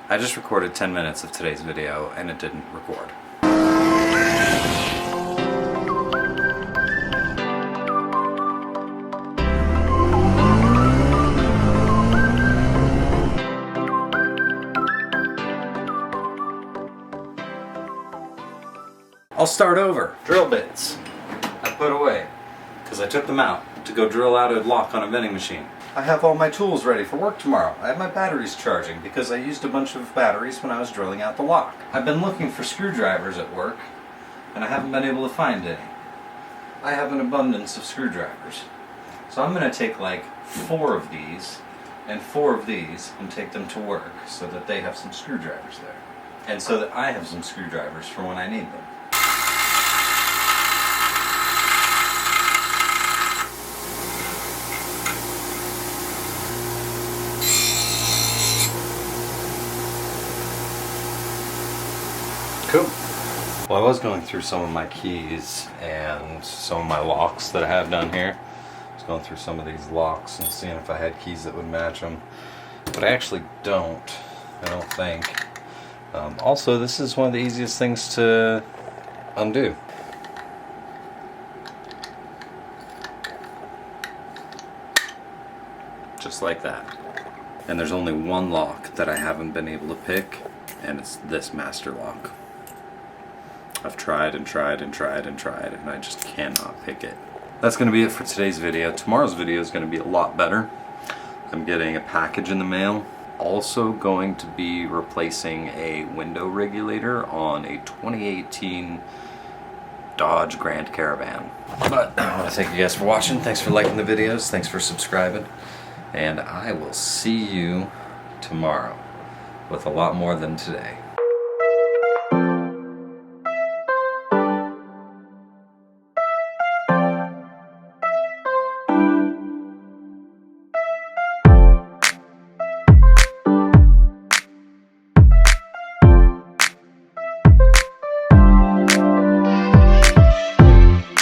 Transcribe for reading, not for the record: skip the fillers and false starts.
I just recorded 10 minutes of today's video and it didn't record. I'll start over. Drill bits I put away because I took them out to go drill out a lock on a vending machine. I have all my tools ready for work tomorrow. I have my batteries charging because I used a bunch of batteries when I was drilling out the lock. I've been looking for screwdrivers at work and I haven't been able to find any. I have an abundance of screwdrivers. So I'm going to take like 4 of these and 4 of these and take them to work so that they have some screwdrivers there. And so that I have some screwdrivers for when I need them. Cool. Well, I was going through some of my keys and some of my locks that I have down here. I was going through some of these locks and seeing if I had keys that would match them. But I actually don't. I don't think. Also, this is one of the easiest things to undo. Just like that. And there's only one lock that I haven't been able to pick, and it's this master lock. I've tried and tried and tried and tried, and I just cannot pick it. That's going to be it for today's video. Tomorrow's video is going to be a lot better. I'm getting a package in the mail. Also going to be replacing a window regulator on a 2018 Dodge Grand Caravan. But I want to thank you guys for watching. Thanks for liking the videos. Thanks for subscribing. And I will see you tomorrow with a lot more than today.